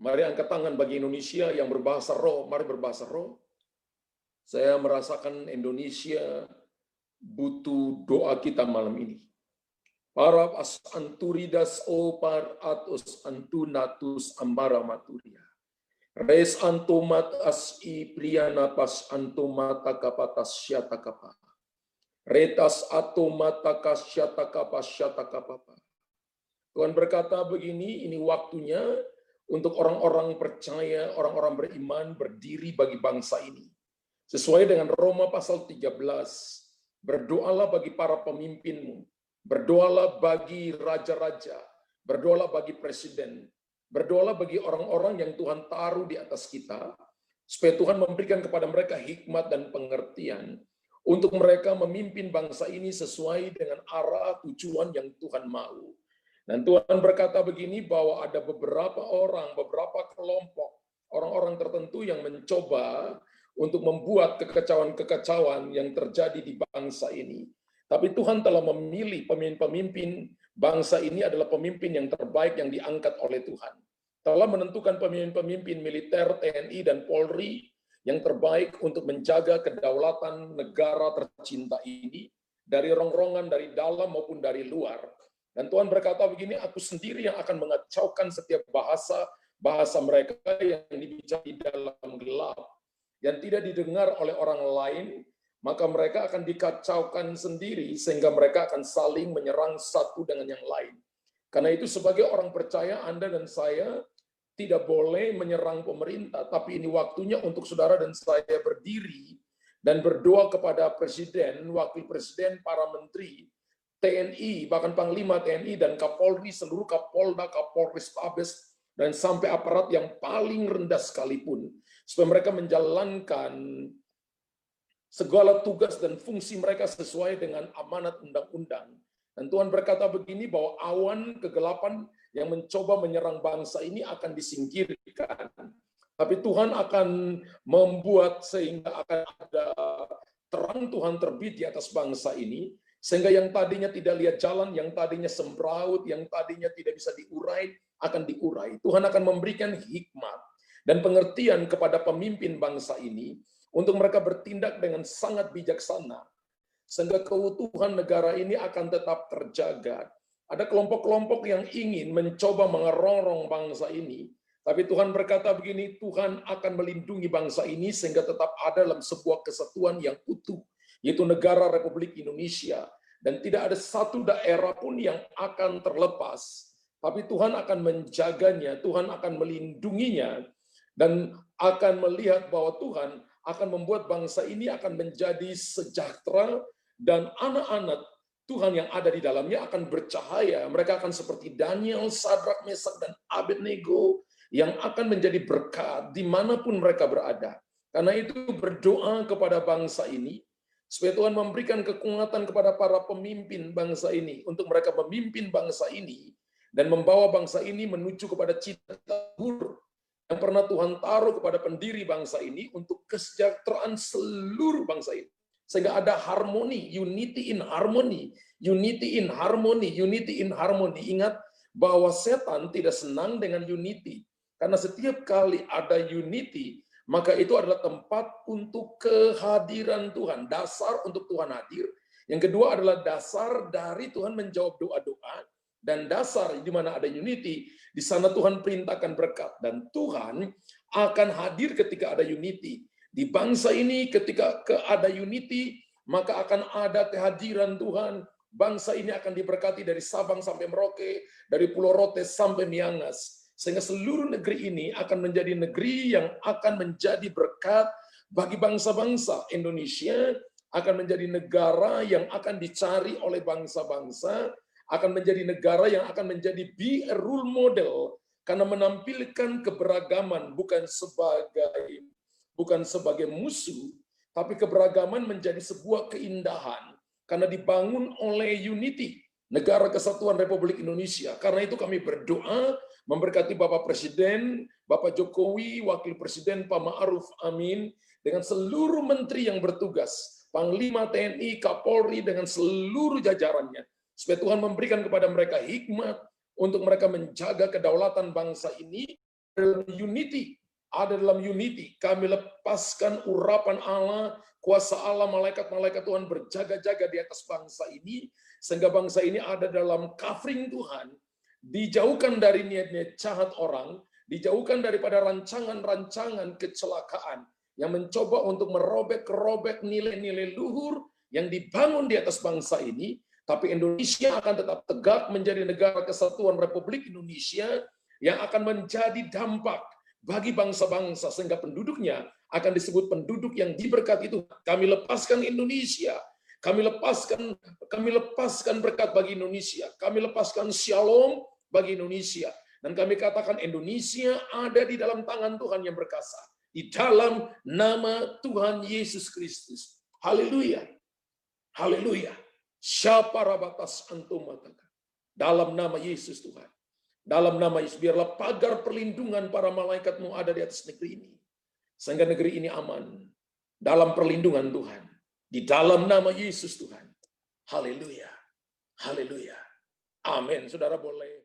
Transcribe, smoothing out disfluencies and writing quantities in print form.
Mari angkat tangan bagi Indonesia yang berbahasa roh, mari berbahasa roh. Saya merasakan Indonesia butuh doa kita malam ini. Para as anturidas opar atus antunatus ambara maturia. Res antomat as I priana pas antomata kapatas syata kapa. Retas atomata kasyata kapa syata kapapa. Tuhan berkata begini, ini waktunya untuk orang-orang percaya, orang-orang beriman berdiri bagi bangsa ini. Sesuai dengan Roma pasal 13, berdoalah bagi para pemimpinmu, berdoalah bagi raja-raja, berdoalah bagi presiden, berdoalah bagi orang-orang yang Tuhan taruh di atas kita, supaya Tuhan memberikan kepada mereka hikmat dan pengertian, untuk mereka memimpin bangsa ini sesuai dengan arah tujuan yang Tuhan mau. Dan Tuhan berkata begini, bahwa ada beberapa orang, beberapa kelompok, orang-orang tertentu yang mencoba untuk membuat kekacauan-kekacauan yang terjadi di bangsa ini. Tapi Tuhan telah memilih pemimpin-pemimpin bangsa ini adalah pemimpin yang terbaik yang diangkat oleh Tuhan. Telah menentukan pemimpin-pemimpin militer, TNI, dan Polri yang terbaik untuk menjaga kedaulatan negara tercinta ini dari rongrongan dari dalam maupun dari luar. Dan Tuhan berkata begini, aku sendiri yang akan mengacaukan setiap bahasa mereka yang dibicara di dalam gelap, yang tidak didengar oleh orang lain, maka mereka akan dikacaukan sendiri sehingga mereka akan saling menyerang satu dengan yang lain. Karena itu sebagai orang percaya, Anda dan saya tidak boleh menyerang pemerintah, tapi ini waktunya untuk saudara dan saya berdiri dan berdoa kepada presiden, wakil presiden, para menteri, TNI, bahkan Panglima TNI dan Kapolri, seluruh Kapolda, Kapolrestabes, dan sampai aparat yang paling rendah sekalipun, supaya mereka menjalankan segala tugas dan fungsi mereka sesuai dengan amanat undang-undang. Dan Tuhan berkata begini, bahwa awan kegelapan yang mencoba menyerang bangsa ini akan disingkirkan. Tapi Tuhan akan membuat sehingga akan ada terang Tuhan terbit di atas bangsa ini, sehingga yang tadinya tidak lihat jalan, yang tadinya sembraut, yang tadinya tidak bisa diurai, akan diurai. Tuhan akan memberikan hikmat dan pengertian kepada pemimpin bangsa ini, untuk mereka bertindak dengan sangat bijaksana, sehingga keutuhan negara ini akan tetap terjaga. Ada kelompok-kelompok yang ingin mencoba mengerongrong bangsa ini, tapi Tuhan berkata begini, Tuhan akan melindungi bangsa ini sehingga tetap ada dalam sebuah kesatuan yang utuh, yaitu negara Republik Indonesia. Dan tidak ada satu daerah pun yang akan terlepas. Tapi Tuhan akan menjaganya, Tuhan akan melindunginya, dan akan melihat bahwa Tuhan akan membuat bangsa ini akan menjadi sejahtera, dan anak-anak Tuhan yang ada di dalamnya akan bercahaya. Mereka akan seperti Daniel, Sadrak, Mesak, dan Abednego, yang akan menjadi berkat dimanapun mereka berada. Karena itu berdoa kepada bangsa ini, supaya Tuhan memberikan kekuatan kepada para pemimpin bangsa ini, untuk mereka memimpin bangsa ini, dan membawa bangsa ini menuju kepada cita-cita luhur yang pernah Tuhan taruh kepada pendiri bangsa ini, untuk kesejahteraan seluruh bangsa ini. Sehingga ada harmoni, unity in harmony, unity in harmony, unity in harmony. Ingat bahwa setan tidak senang dengan unity. Karena setiap kali ada unity, maka itu adalah tempat untuk kehadiran Tuhan, dasar untuk Tuhan hadir. Yang kedua adalah dasar dari Tuhan menjawab doa-doa, dan dasar di mana ada unity, di sana Tuhan perintahkan berkat, dan Tuhan akan hadir ketika ada unity. Di bangsa ini ketika ada unity, maka akan ada kehadiran Tuhan. Bangsa ini akan diberkati dari Sabang sampai Merauke, dari Pulau Rote sampai Miangas. Sehingga seluruh negeri ini akan menjadi negeri yang akan menjadi berkat bagi bangsa-bangsa. Indonesia akan menjadi negara yang akan dicari oleh bangsa-bangsa, akan menjadi negara yang akan menjadi be a role model, karena menampilkan keberagaman bukan sebagai musuh, tapi keberagaman menjadi sebuah keindahan karena dibangun oleh unity, negara kesatuan Republik Indonesia. Karena itu kami berdoa memberkati Bapak Presiden, Bapak Jokowi, Wakil Presiden Pak Ma'ruf Amin, dengan seluruh menteri yang bertugas, Panglima TNI, Kapolri, dengan seluruh jajarannya, supaya Tuhan memberikan kepada mereka hikmat untuk mereka menjaga kedaulatan bangsa ini, dalam unity, ada dalam unity. Kami lepaskan urapan Allah, kuasa Allah, malaikat-malaikat Tuhan berjaga-jaga di atas bangsa ini, sehingga bangsa ini ada dalam covering Tuhan, dijauhkan dari niat-niat jahat orang, dijauhkan daripada rancangan-rancangan kecelakaan yang mencoba untuk merobek-robek nilai-nilai luhur yang dibangun di atas bangsa ini. Tapi Indonesia akan tetap tegak menjadi negara kesatuan Republik Indonesia yang akan menjadi dampak bagi bangsa-bangsa, sehingga penduduknya akan disebut penduduk yang diberkati itu. Kami lepaskan Indonesia, kami lepaskan berkat bagi Indonesia, kami lepaskan shalom bagi Indonesia, dan kami katakan Indonesia ada di dalam tangan Tuhan yang berkasa, di dalam nama Tuhan Yesus Kristus. Haleluya, haleluya. Siapa rabatas antum matakan dalam nama Yesus Tuhan. Dalam nama Yesus, biarlah pagar perlindungan para malaikat-Mu ada di atas negeri ini, sehingga negeri ini aman dalam perlindungan Tuhan. Di dalam nama Yesus Tuhan. Haleluya. Haleluya. Amin. Saudara boleh